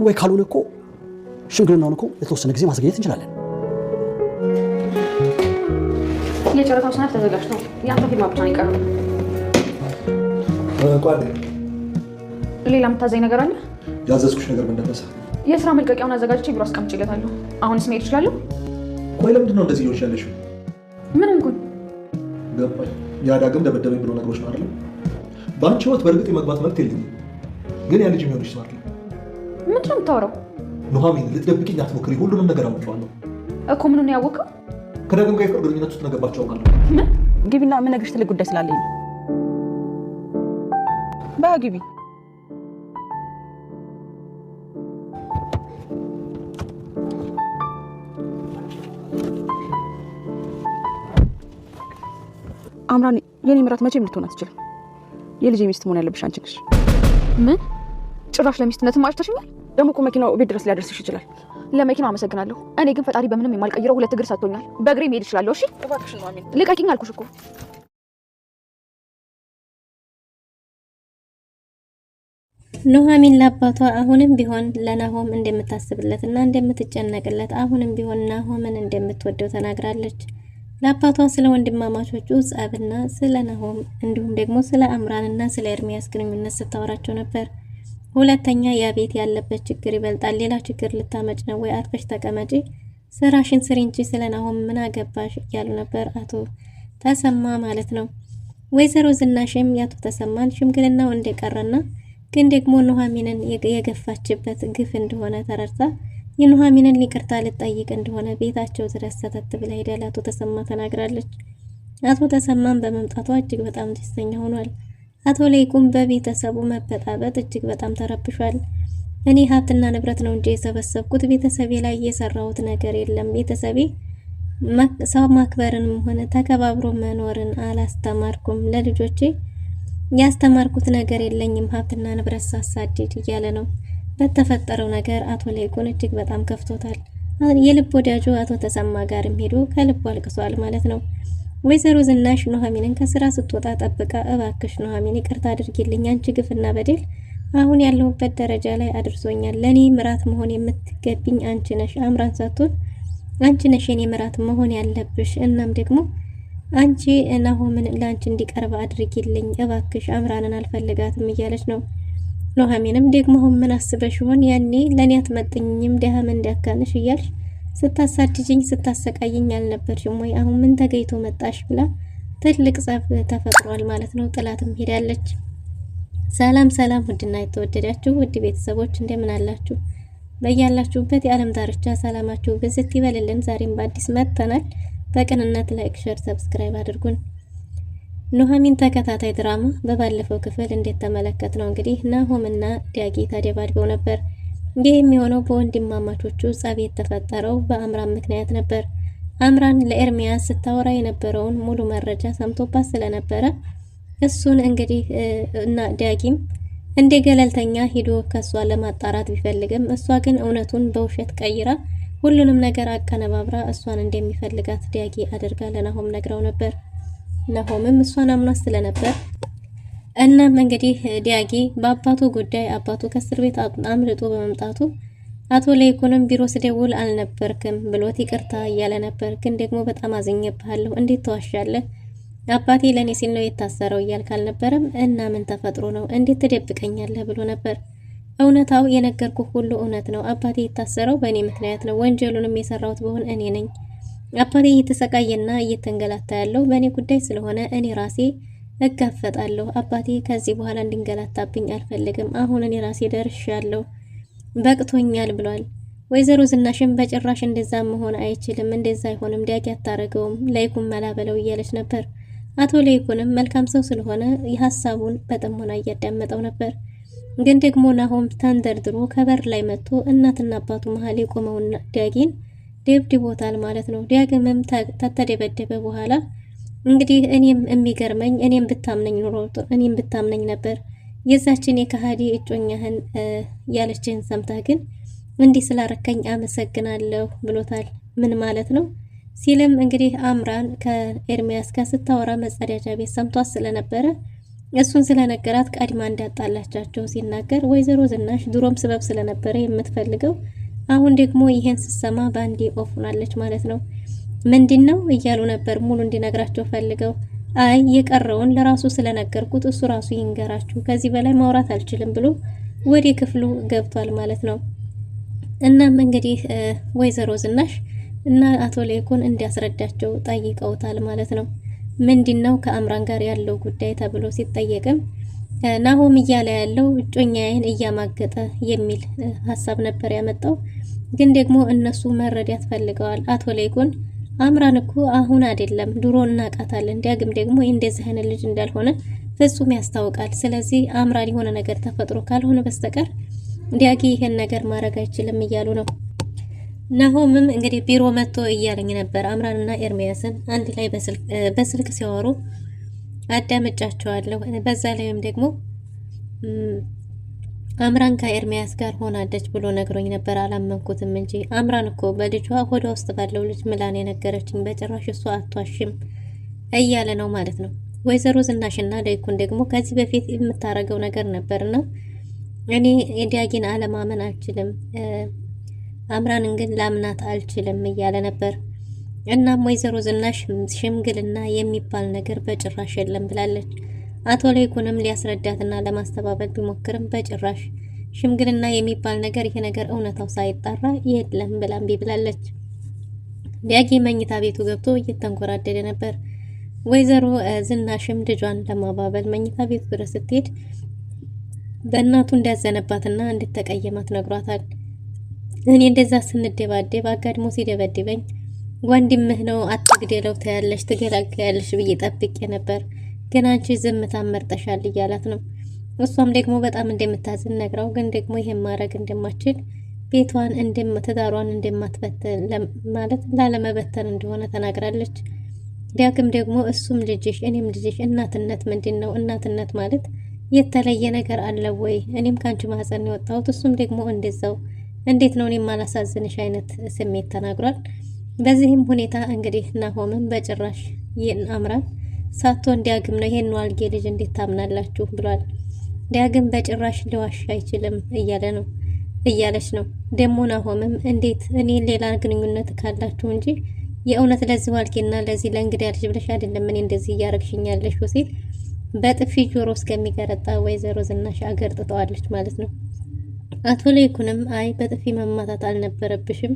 ወይ ካልሆነ እኮ ሽምግልናውን እኮ የተወሰነ ጊዜ ማዘግየት እንችላለን። የጨረታው ሰነድ ተዘጋጅቷል። ያንተ ፊርማ ብቻ ነው የቀረው። ቋንዴ ሌላ የምታዘኝ ነገር አለ? ያዘዝኩሽ ነገር ምን ነበር? የስራ መልቀቂያውን አዘጋጅቼ ቢሮ አስቀምጬለታለሁ። አሁንስ መሄድ እችላለሁ? ቆይ ለምንድን ነው እንደዚህ ይሆንሽ ያለሽው? ምንም እንኳን ገባኝ። ያ ዳግም ደበደበኝ ብሎ ነገሮች ነው አይደል? በአንቺ ህይወት በእርግጥ የመግባት መብት የለኝም፣ ግን ያ ልጅ የሚሆንሽ ሰው አይደል? ምንድን ነው የምታወራው? ኑሐሚን ልትደብቂኝ አትሞክሪ። ሁሉንም ነገር አውቀዋለሁ እኮ። ምኑን ነው ያወቀው? ከዳግም ጋር የፍቅር ግንኙነት ውስጥ ነገባቸው አውቃለሁ። ምን? ግቢና የምነግርሽ ትልቅ ጉዳይ ስላለኝ ነው። በግቢ አምራን፣ የኔ ምራት መቼም ልትሆን አትችልም። የልጄ ሚስት መሆን ያለብሽ አንቺ ነሽ። ምን? ጭራሽ ለሚስትነትም አጭተሽኛል። ደግሞ እኮ መኪናው ቤት ድረስ ሊያደርስሽ ይችላል። ለመኪናው አመሰግናለሁ። እኔ ግን ፈጣሪ በምንም የማልቀይረው 2 እግር ሰጥቶኛል። በእግሬ መሄድ እችላለሁ። እሺ እባክሽ ኑሐሚን፣ ልቀቂኝ አልኩሽ እኮ። ኑሐሚን ለአባቷ አሁንም ቢሆን ለናሆም እንደምታስብለትና እንደምትጨነቅለት አሁንም ቢሆን ናሆምን እንደምትወደው ተናግራለች። ለአባቷ ስለ ወንድማማቾቹ ጸብና ስለ ናሆም እንዲሁም ደግሞ ስለ አምራንና ስለ ኤርሚያስ ግንኙነት ስታወራቸው ነበር። ሁለተኛ ያ ቤት ያለበት ችግር ይበልጣል። ሌላ ችግር ልታመጭ ነው ወይ? አርፈሽ ተቀመጪ፣ ስራሽን ስሪ እንጂ ስለ ናሆም ምን አገባሽ እያሉ ነበር አቶ ተሰማ ማለት ነው። ወይዘሮ ዝናሽም ያቶ ተሰማን ሽምግልናው እንደቀረና ግን ደግሞ ኑሐሚንን የገፋችበት ግፍ እንደሆነ ተረድታ የኑሐሚንን ይቅርታ ልትጠይቅ እንደሆነ ቤታቸው ድረስ ሰተት ብላ ሄዳ ለአቶ ተሰማ ተናግራለች። አቶ ተሰማን በመምጣቷ እጅግ በጣም ደስተኛ ሆኗል። አቶ ለይኩን በቤተሰቡ መበጣበጥ እጅግ በጣም ተረብሿል። እኔ ሀብትና ንብረት ነው እንጂ የሰበሰብኩት ቤተሰቤ ላይ የሰራሁት ነገር የለም። ቤተሰቤ ሰው ማክበርንም ሆነ ተከባብሮ መኖርን አላስተማርኩም። ለልጆቼ ያስተማርኩት ነገር የለኝም። ሀብትና ንብረት ሳሳድድ እያለ ነው። በተፈጠረው ነገር አቶ ለይኩን እጅግ በጣም ከፍቶታል። የልብ ወዳጁ አቶ ተሰማ ጋርም ሄዶ ከልቡ አልቅሷል ማለት ነው። ወይዘሮ ዝናሽ ኑሐሚንን ከስራ ስትወጣ ጠብቃ እባክሽ ኑሐሚን ይቅርታ አድርጊልኝ፣ አንቺ ግፍና በደል አሁን ያለሁበት ደረጃ ላይ አድርሶኛል። ለኔ ምራት መሆን የምትገቢኝ አንቺ ነሽ። አምራን ሳትሆን አንቺ ነሽ የኔ ምራት መሆን ያለብሽ። እናም ደግሞ አንቺ ናሆምን ለአንቺ እንዲቀርብ አድርጊልኝ እባክሽ፣ አምራንን አልፈልጋትም እያለች ነው። ኑሐሚንም ደግሞ አሁን ምን አስበሽ ይሆን? ያኔ ለኔ አትመጥኝም ደሃም እንዲያካንሽ እያልሽ ስታሳድጅኝ ስታሰቃይኝ አልነበርሽም ወይ? አሁን ምን ተገይቶ መጣሽ? ብላ ትልቅ ጸብ ተፈጥሯል ማለት ነው። ጥላትም ሄዳለች። ሰላም ሰላም፣ ውድና የተወደዳችሁ ውድ ቤተሰቦች እንደምን አላችሁ? በያላችሁበት የዓለም ዳርቻ ሰላማችሁ ብዝት ይበልልን። ዛሬም በአዲስ መጥተናል። በቅንነት ላይክ፣ ሼር፣ ሰብስክራይብ አድርጉን። ኑሐሚን ተከታታይ ድራማ በባለፈው ክፍል እንደተመለከት ነው እንግዲህ ናሆምና ዳጊ ተደባድበው ነበር። ይህ የሚሆነው በወንድማማቾቹ ጸብ የተፈጠረው በአምራን ምክንያት ነበር። አምራን ለኤርሚያስ ስታወራ የነበረውን ሙሉ መረጃ ሰምቶባት ስለነበረ እሱን እንግዲህ እና ዳጊም እንደ ገለልተኛ ሂዶ ከሷ ለማጣራት ቢፈልግም እሷ ግን እውነቱን በውሸት ቀይራ ሁሉንም ነገር አቀነባብራ እሷን እንደሚፈልጋት ዳጊ አድርጋ ለናሆም ነግረው ነበር። ናሆምም እሷን አምኗት ስለነበር እናም እንግዲህ ዳጊ በአባቱ ጉዳይ አባቱ ከእስር ቤት አምልጦ በመምጣቱ አቶ ለይኩንም ቢሮ ስደውል አልነበርክም ብሎት ይቅርታ እያለ ነበር። ግን ደግሞ በጣም አዝኜብሃለሁ፣ እንዴት ተዋሻለህ? አባቴ ለኔ ሲል ነው የታሰረው እያልክ አልነበረም? እና ምን ተፈጥሮ ነው? እንዴት ትደብቀኛለህ? ብሎ ነበር። እውነታው የነገርኩህ ሁሉ እውነት ነው። አባቴ የታሰረው በእኔ ምክንያት ነው። ወንጀሉንም የሰራሁት ብሆን እኔ ነኝ። አባቴ እየተሰቃየና እየተንገላታ ያለው በእኔ ጉዳይ ስለሆነ እኔ ራሴ እጋፈጣለሁ። አባቴ ከዚህ በኋላ እንዲንገላታብኝ አልፈልግም። አሁን እኔ ራሴ ደርሻለሁ፣ በቅቶኛል ብሏል። ወይዘሮ ዝናሽም በጭራሽ እንደዛ መሆን አይችልም፣ እንደዛ አይሆንም፣ ዳጊ አታረገውም፣ ለይኩን መላበለው እያለች ነበር። አቶ ለይኩንም መልካም ሰው ስለሆነ የሀሳቡን በጥሞና እያዳመጠው ነበር። ግን ደግሞ ናሆም ተንደርድሮ ከበር ላይ መጥቶ እናትና አባቱ መሀል የቆመውን ዳጊን ደብድቦታል ማለት ነው። ዳግምም ተደበደበ በኋላ እንግዲህ እኔም የሚገርመኝ እኔም ብታምነኝ ነበር የዛችን የከሃዲ እጮኛህን ያለችህን ሰምተህ ግን እንዲህ ስላረከኝ አመሰግናለሁ ብሎታል። ምን ማለት ነው ሲልም እንግዲህ አምራን ከኤርሚያስ ጋር ስታወራ መጸዳጃ ቤት ሰምቷት ስለነበረ እሱን ስለነገራት ቀድማ እንዳጣላቻቸው ሲናገር ወይዘሮ ዝናሽ ድሮም ስበብ ስለነበረ የምትፈልገው አሁን ደግሞ ይሄን ስትሰማ ባንዴ ኦፍ ሆናለች ማለት ነው። ምንድነው እያሉ ነበር ሙሉ እንዲነግራቸው ፈልገው። አይ የቀረውን ለራሱ ስለነገርኩት እሱ ራሱ ይንገራችሁ፣ ከዚህ በላይ ማውራት አልችልም ብሎ ወደ ክፍሉ ገብቷል ማለት ነው። እናም እንግዲህ ወይዘሮ ዝናሽ እና አቶ ለይኩን እንዲያስረዳቸው ጠይቀውታል ማለት ነው። ምንድነው ከአምራን ጋር ያለው ጉዳይ ተብሎ ሲጠየቅም ናሆም እያለ ያለው እጮኛዬን እያማገጠ የሚል ሀሳብ ነበር ያመጣው። ግን ደግሞ እነሱ መረዳት ፈልገዋል። አቶ ለይኩን አምራን እኮ አሁን አይደለም ድሮ እናቃታለን፣ ዳግም ደግሞ እንደዚህ አይነት ልጅ እንዳልሆነ ፍጹም ያስታውቃል። ስለዚህ አምራን የሆነ ነገር ተፈጥሮ ካልሆነ በስተቀር ዳጊ ይሄን ነገር ማድረግ አይችልም እያሉ ነው። ናሆምም እንግዲህ ቢሮ መጥቶ እያለኝ ነበር አምራንና ኤርሚያስን አንድ ላይ በስልክ ሲያወሩ አዳምጫቸዋለሁ። በዛ ላይም ደግሞ አምራን ከኤርሚያስ ጋር ሆናለች ብሎ ነግሮኝ ነበር። አላመንኩትም እንጂ አምራን እኮ በልጇ ሆዷ ውስጥ ባለው ልጅ ምላን የነገረችኝ፣ በጭራሽ እሷ አቷሽም እያለ ነው ማለት ነው። ወይዘሮ ዝናሽና ለይኩን ደግሞ ከዚህ በፊት የምታረገው ነገር ነበርና እኔ ዳጊን አለማመን አልችልም፣ አምራንን ግን ላምናት አልችልም እያለ ነበር። እናም ወይዘሮ ዝናሽ ሽምግልና የሚባል ነገር በጭራሽ የለም ብላለች። አቶ ለይኩንም ሊያስረዳትና ለማስተባበል ቢሞክርም በጭራሽ ሽምግልና የሚባል ነገር ይሄ ነገር እውነታው ሳይጣራ የለም ብላም ብላለች። ዳጊ መኝታ ቤቱ ገብቶ እየተንኮራደደ ነበር። ወይዘሮ ዝናሽም ልጇን ለማባበል መኝታ ቤቱ ድረስ ስትሄድ በእናቱ እንዳዘነባትና እንድትቀየማት ነግሯታል። እኔ እንደዛ ስንደባደብ አጋድሞ ሲደበድበኝ ወንድምህ ነው አትግደለው ታያለሽ ትገላገያለሽ ብዬ ጠብቄ ነበር፣ ግን አንቺ ዝምታን መርጠሻል እያላት ነው። እሷም ደግሞ በጣም እንደምታዝን ነግራው፣ ግን ደግሞ ይሄን ማድረግ እንደማትችል ቤቷን ትዳሯን እንደማትበተን ማለት ላለመበተን እንደሆነ ተናግራለች። ዳግም ደግሞ እሱም ልጅሽ እኔም ልጅሽ እናትነት ምንድን ነው? እናትነት ማለት የተለየ ነገር አለ ወይ? እኔም ካንቺ ማህፀን የወጣሁት እሱም ደግሞ እንደዛው እንዴት ነው እኔም ማላሳዝንሽ አይነት ስሜት ተናግሯል። በዚህም ሁኔታ እንግዲህ ናሆምን በጭራሽ አምራን ሳትሆን ዳግም ነው ይሄን ዋልጌ ልጅ እንዴት ታምናላችሁ ብሏል። ዳግም በጭራሽ ሊዋሽ አይችልም እያለች ነው። ደግሞ ናሆምም እንዴት እኔ ሌላ ግንኙነት ካላችሁ እንጂ የእውነት ለዚህ ዋልጌና ለዚህ ለእንግዲህ ልጅ ብለሽ አይደለም እኔ እንደዚህ እያረግሽኛለሽ ሲል በጥፊ ጆሮ እስከሚገረጣ ወይዘሮ ዝናሽ አገር ጥጠዋለች ማለት ነው። አቶ ለይኩንም አይ በጥፊ መማታት አልነበረብሽም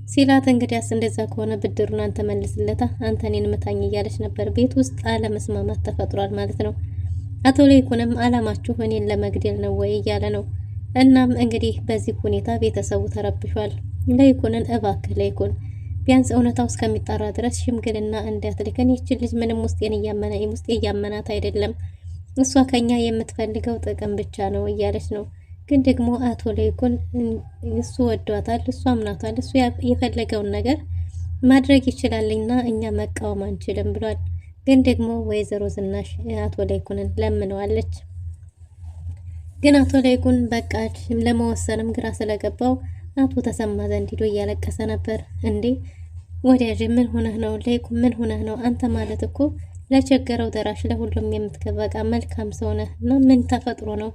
ሲላት እንግዲያስ እንደዛ ከሆነ ብድሩን አንተ መልስለታ አንተ እኔን ምታኝ እያለች ነበር። ቤት ውስጥ አለመስማማት ተፈጥሯል ማለት ነው። አቶ ለይኩንም አላማችሁ እኔን ለመግደል ነው ወይ እያለ ነው። እናም እንግዲህ በዚህ ሁኔታ ቤተሰቡ ተረብሿል። ለይኩንን እባክህ ለይኩን ቢያንስ እውነታው እስከሚጣራ ድረስ ሽምግልና እንዳትልከን፣ ይህችን ልጅ ምንም ውስጤን እያመናት አይደለም፣ እሷ ከኛ የምትፈልገው ጥቅም ብቻ ነው እያለች ነው። ግን ደግሞ አቶ ለይኩን እሱ ወዷታል፣ እሱ አምናታል፣ እሱ የፈለገውን ነገር ማድረግ ይችላልና እኛ መቃወም አንችልም ብሏል። ግን ደግሞ ወይዘሮ ዝናሽ አቶ ለይኩንን ለምነዋለች። ግን አቶ ለይኩን በቃ ለመወሰንም ግራ ስለገባው አቶ ተሰማ ዘንድ ሄዶ እያለቀሰ ነበር። እንዴ ወዳጅ ምን ሆነህ ነው? ለይኩን ምን ሆነህ ነው? አንተ ማለት እኮ ለቸገረው ደራሽ ለሁሉም የምትከበቃ መልካም ሰው ነህ እና ምን ተፈጥሮ ነው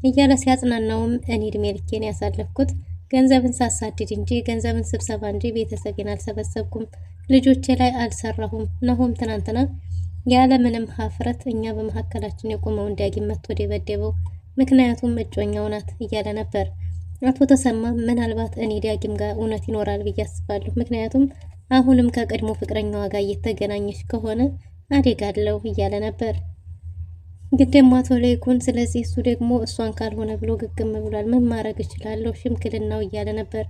እያለ ሲያጽናናውም እኔ እድሜ ልኬን ያሳለፍኩት ገንዘብን ሳሳድድ እንጂ ገንዘብን ስብሰባ እንጂ ቤተሰቤን አልሰበሰብኩም፣ ልጆቼ ላይ አልሰራሁም። ናሆም ትናንትና ያለ ምንም ሀፍረት እኛ በመካከላችን የቆመውን ዳግም መጥቶ ደበደበው፣ ምክንያቱም እጮኛው ናት እያለ ነበር። አቶ ተሰማ ምናልባት እኔ ዳግም ጋር እውነት ይኖራል ብዬ አስባለሁ፣ ምክንያቱም አሁንም ከቀድሞ ፍቅረኛዋ ጋር እየተገናኘች ከሆነ አደጋለሁ እያለ ነበር። ግን ደግሞ አቶ ለይኩን ስለዚህ እሱ ደግሞ እሷን ካልሆነ ብሎ ግግም ብሏል። ምን ማድረግ እችላለሁ ሽምግልናው እያለ ነበር።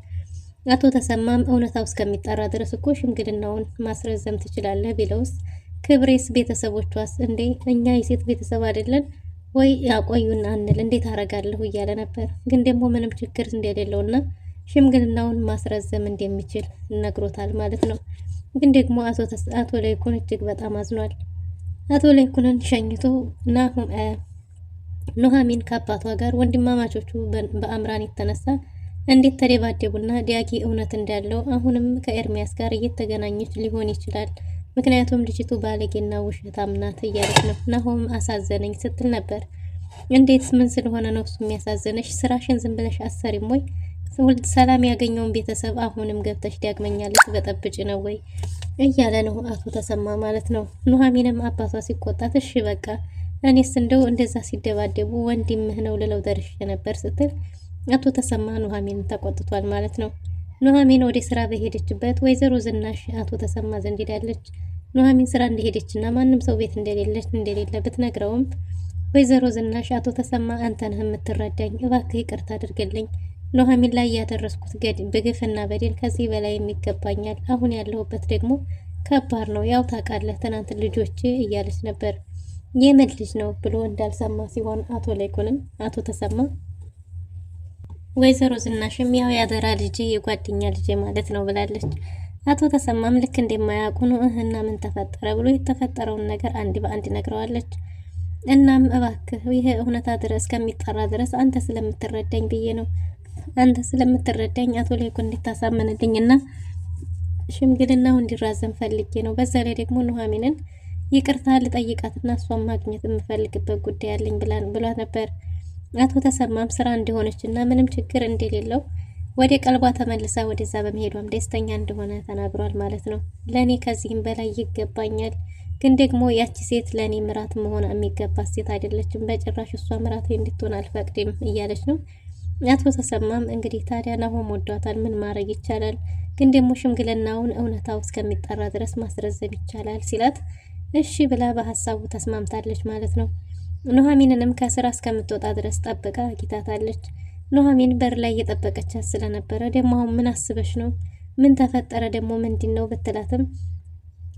አቶ ተሰማም እውነታው እስከሚጣራ ድረስ እኮ ሽምግልናውን ማስረዘም ትችላለህ ቢለውስ ክብሬስ ቤተሰቦቿስ እንዴ እኛ የሴት ቤተሰብ አይደለን ወይ ያቆዩን አንል እንዴት አረጋለሁ እያለ ነበር። ግን ደግሞ ምንም ችግር እንደሌለውና ሽምግልናውን ማስረዘም እንደሚችል ነግሮታል ማለት ነው። ግን ደግሞ አቶ ለይኩን እጅግ በጣም አዝኗል። አቶ ለይኩንን ሸኝቶ ኑሐሚን ከአባቷ ጋር ወንድማማቾቹ በአምራን የተነሳ እንዴት ተደባደቡና ዳጊ እውነት እንዳለው አሁንም ከኤርሚያስ ጋር እየተገናኘች ሊሆን ይችላል ምክንያቱም ልጅቱ ባለጌና ውሸታም ናት እያለች ነው። ናሆም አሳዘነኝ ስትል ነበር። እንዴት ምን ስለሆነ ነው እሱ የሚያሳዝንሽ? ስራሽን ዝም ብለሽ አሰሪም ወይ? ሰላም ያገኘውን ቤተሰብ አሁንም ገብተሽ ዳግመኛ ልትበጠብጭ ነው ወይ እያለ ነው አቶ ተሰማ ማለት ነው። ኑሐሚንም አባቷ ሲቆጣት እሺ በቃ እኔስ እንደው እንደዛ ሲደባደቡ ወንድምህ ነው ልለው ደርሼ ነበር ስትል አቶ ተሰማ ኑሐሚንን ተቆጥቷል ማለት ነው። ኑሐሚን ወደ ስራ በሄደችበት ወይዘሮ ዝናሽ አቶ ተሰማ ዘንድ ሄዳለች። ኑሐሚን ስራ እንደሄደችና ማንም ሰው ቤት እንደሌለ ብትነግረውም ወይዘሮ ዝናሽ አቶ ተሰማ አንተ ነህ የምትረዳኝ፣ እባክህ ይቅርታ አድርግልኝ። ኑሐሚን ላይ ያደረስኩት በግፍና በደል ከዚህ በላይ የሚገባኛል። አሁን ያለሁበት ደግሞ ከባድ ነው። ያው ታውቃለህ ትናንት ልጆቼ እያለች ነበር። የምን ልጅ ነው ብሎ እንዳልሰማ ሲሆን አቶ ላይኩንም አቶ ተሰማ ወይዘሮ ዝናሽም ያው ያደራ ልጅ የጓደኛ ልጅ ማለት ነው ብላለች። አቶ ተሰማም ልክ እንደማያውቁ ነው እና ምን ተፈጠረ ብሎ የተፈጠረውን ነገር አንድ በአንድ ነግረዋለች። እናም እባክህ ይሄ እውነታ ድረስ ከሚጣራ ድረስ አንተ ስለምትረዳኝ ብዬ ነው። አንተ ስለምትረዳኝ አቶ ላይኩን እንድታሳምንልኝና ሽምግልናው እንዲራዘም ፈልጌ ነው። በዛ ላይ ደግሞ ኑሐሚንን ይቅርታ ልጠይቃትና እሷን ማግኘት የምፈልግበት ጉዳይ አለኝ ብሏት ነበር። አቶ ተሰማም ስራ እንደሆነችና ምንም ችግር እንደሌለው ወደ ቀልቧ ተመልሳ ወደዛ በመሄዷም ደስተኛ እንደሆነ ተናግሯል ማለት ነው። ለኔ ከዚህም በላይ ይገባኛል፣ ግን ደግሞ ያቺ ሴት ለኔ ምራት መሆን የሚገባት ሴት አይደለችም። በጭራሽ እሷ ምራቴ እንድትሆን አልፈቅድም እያለች ነው። አቶ ተሰማም እንግዲህ ታዲያ ናሆም ወዷታል፣ ምን ማድረግ ይቻላል? ግን ደግሞ ሽምግልናውን እውነታው እስከሚጠራ ድረስ ማስረዘም ይቻላል ሲላት እሺ ብላ በሀሳቡ ተስማምታለች ማለት ነው። ኑሐሚንንም ከስራ እስከምትወጣ ድረስ ጠብቃ አግኝታታለች። ኑሐሚን በር ላይ እየጠበቀቻት ስለነበረ ደግሞ አሁን ምን አስበሽ ነው? ምን ተፈጠረ ደግሞ ምንድነው ብትላትም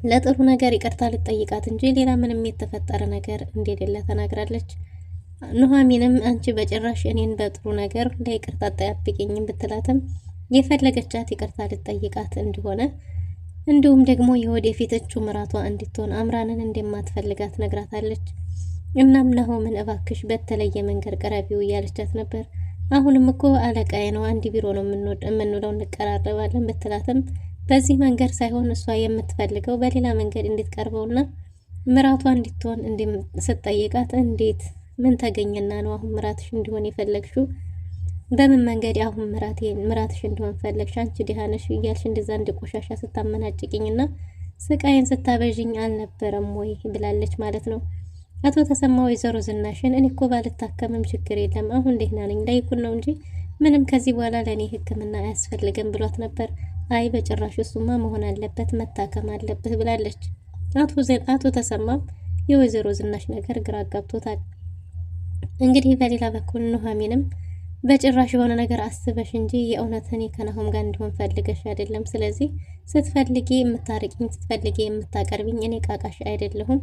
ለጥሩ ነገር ይቅርታ ልጠይቃት እንጂ ሌላ ምንም የተፈጠረ ነገር እንደሌለ ተናግራለች። ኑሐሚንም አንቺ በጭራሽ እኔን በጥሩ ነገር ለይቅርታ ጠያብቂኝም ብትላትም የፈለገቻት ይቅርታ ልጠይቃት እንደሆነ እንዲሁም ደግሞ የወደፊት እጩ ምራቷ እንድትሆን አምራንን እንደማትፈልጋት ነግራታለች። እናም ናሆምን እባክሽ በተለየ መንገድ ቀረቢው እያለቻት ነበር። አሁንም እኮ አለቃዬ ነው፣ አንድ ቢሮ ነው የምንውለው፣ እንቀራረባለን ብትላትም በዚህ መንገድ ሳይሆን እሷ የምትፈልገው በሌላ መንገድ እንድትቀርበውና ምራቷ እንድትሆን ስትጠይቃት እንዴት ምን ተገኘና ነው አሁን ምራትሽ እንዲሆን የፈለግሽው? በምን መንገድ አሁን ምራትሽ እንዲሆን ፈለግሽ? አንቺ ደሃነሽ እያልሽ እንደዛ እንደቆሻሻ ስታመናጭቅኝና ስቃይን ስታበዥኝ አልነበረም ወይ ብላለች ማለት ነው። አቶ ተሰማ ወይዘሮ ዝናሽን እኔ እኮ ባልታከምም ችግር የለም አሁን ደህና ነኝ፣ ላይኩን ነው እንጂ ምንም ከዚህ በኋላ ለኔ ሕክምና አያስፈልግም ብሏት ነበር። አይ በጭራሽ እሱማ መሆን አለበት መታከም አለብህ ብላለች። አቶ ተሰማም የወይዘሮ ዝናሽ ነገር ግራ አጋብቶታል። እንግዲህ በሌላ በኩል ኑሐሚንም በጭራሽ የሆነ ነገር አስበሽ እንጂ የእውነት እኔ ከናሆም ጋር እንዲሆን ፈልገሽ አይደለም። ስለዚህ ስትፈልጊ የምታርቂኝ ስትፈልጊ የምታቀርቢኝ እኔ ቃቃሽ አይደለሁም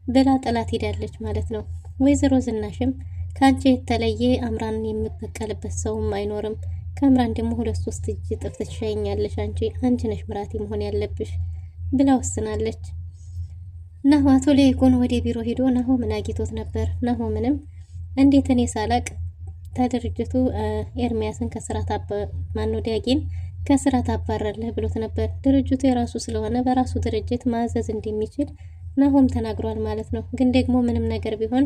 ብላ ጥላት ሄዳለች ማለት ነው። ወይዘሮ ዝናሽም ከአንቺ የተለየ አምራንን የምትበቀልበት ሰውም አይኖርም፣ ከአምራን ደግሞ 2-3 እጅ ጥፍ ትሸኛለሽ፣ አንቺ ነሽ ምራቴ መሆን ያለብሽ ብላ ወስናለች። አቶ ላይኩን ወደ ቢሮ ሄዶ ናሆምን አግኝቶት ነበር። ናሆምንም እንዴት እኔ ሳላቅ ተድርጅቱ ኤርሚያስን ዲያጊን ከስራ ታባረርልህ ብሎት ነበር። ድርጅቱ የራሱ ስለሆነ በራሱ ድርጅት ማዘዝ እንደሚችል ናሆም ተናግሯል ማለት ነው። ግን ደግሞ ምንም ነገር ቢሆን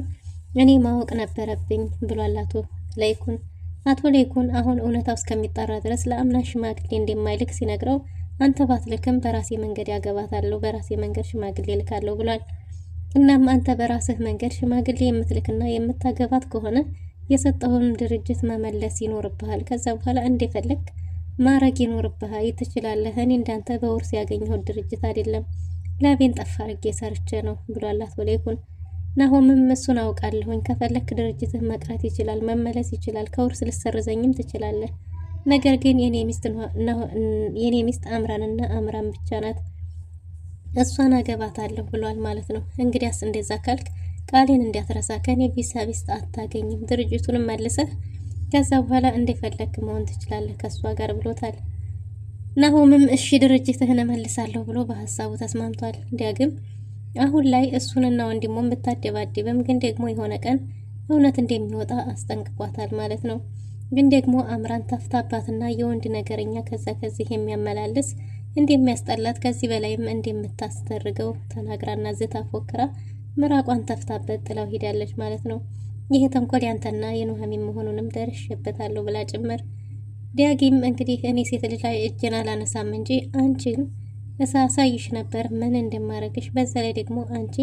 እኔ ማወቅ ነበረብኝ ብሏል አቶ ላይኩን። አቶ ላይኩን አሁን እውነታው እስከሚጣራ ድረስ ለአምና ሽማግሌ እንደማይልክ ሲነግረው አንተ ባትልክም በራሴ መንገድ ያገባታለሁ፣ በራሴ መንገድ ሽማግሌ ልካለሁ ብሏል። እናም አንተ በራስህ መንገድ ሽማግሌ የምትልክና የምታገባት ከሆነ የሰጠውን ድርጅት መመለስ ይኖርብሃል። ከዛ በኋላ እንደፈለግ ማረግ ይኖርብሃል፣ ትችላለህ። እኔ እንዳንተ በውርስ ያገኘሁት ድርጅት አይደለም፣ ላቤን ጠፋ አድርጌ ሰርቼ ነው ብሏል አቶ ላይኩን። ናሆምም እሱን አውቃለሁኝ፣ ከፈለክ ድርጅትህ መቅረት ይችላል፣ መመለስ ይችላል፣ ከውርስ ልሰርዘኝም ትችላለህ። ነገር ግን የኔ ሚስት አምራንና አምራን ብቻ ናት፣ እሷን አገባታለሁ ብሏል ማለት ነው። እንግዲያስ እንደዛ ካልክ ቃሌን እንዲያትረሳ ከኔ ቪሳ ቢስት አታገኝም፣ ድርጅቱንም መልሰህ ከዛ በኋላ እንደፈለክ መሆን ትችላለህ ከሷ ጋር ብሎታል። ናሆምም እሺ ድርጅትህን መልሳለሁ ብሎ በሐሳቡ ተስማምቷል። ዳግም አሁን ላይ እሱንና ወንድሙን ብታደባድብም ግን ደግሞ የሆነ ቀን እውነት እንደሚወጣ አስጠንቅቋታል ማለት ነው። ግን ደግሞ አምራን ተፍታባትና የወንድ ነገርኛ ከዛ ከዚህ የሚያመላልስ እንደሚያስጠላት ከዚህ በላይም እንደምታስተርገው ተናግራና ዝታ ፎክራ ምራቋን ተፍታበት ጥላው ሄዳለች ማለት ነው። ይሄ ተንኮል ያንተና የኑሐሚን መሆኑንም ደርሼበታለሁ ብላ ጭምር ዳጊም እንግዲህ እኔ ሴት ልጅ ላይ እጄን አላነሳም እንጂ አንቺን እሳሳይሽ ነበር ምን እንደማረግሽ። በዛ ላይ ደግሞ አንቺ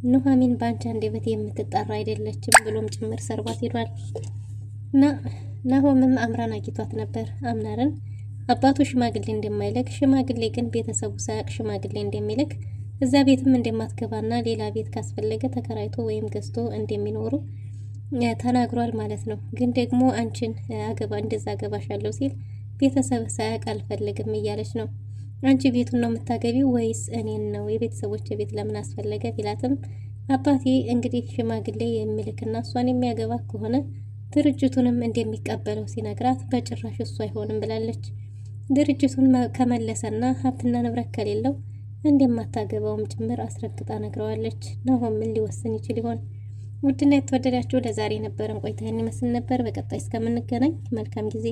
ኑሐሚን ባንቺ አንደበት የምትጠራ አይደለችም ብሎም ጭምር ሰርባት ሄዷል። ናሆምም አምራን አግኝቷት ነበር። አምናርን አባቱ ሽማግሌ እንደማይልክ ሽማግሌ ግን ቤተሰቡ ሳያቅ ሽማግሌ እንደሚልክ እዛ ቤትም እንደማትገባና ሌላ ቤት ካስፈለገ ተከራይቶ ወይም ገዝቶ እንደሚኖሩ ተናግሯል ማለት ነው። ግን ደግሞ አንቺን እንደዛ አገባሻለሁ ሲል ቤተሰብ ሳያቅ አልፈልግም እያለች ነው። አንቺ ቤቱን ነው የምታገቢው ወይስ እኔን ነው? የቤተሰቦች ቤት ለምን አስፈለገ ቢላትም አባቴ እንግዲህ ሽማግሌ የሚልክና እሷን የሚያገባ ከሆነ ድርጅቱንም እንደሚቀበለው ሲነግራት በጭራሽ እሱ አይሆንም ብላለች። ድርጅቱን ከመለሰና ሀብትና ንብረት ከሌለው እንደማታገባውም ጭምር አስረግጣ ነግረዋለች። ናሆም ምን ሊወስን ይችል ይሆን? ውድና የተወደዳችሁ ለዛሬ የነበረን ቆይታ ይመስል ነበር። በቀጣይ እስከምንገናኝ መልካም ጊዜ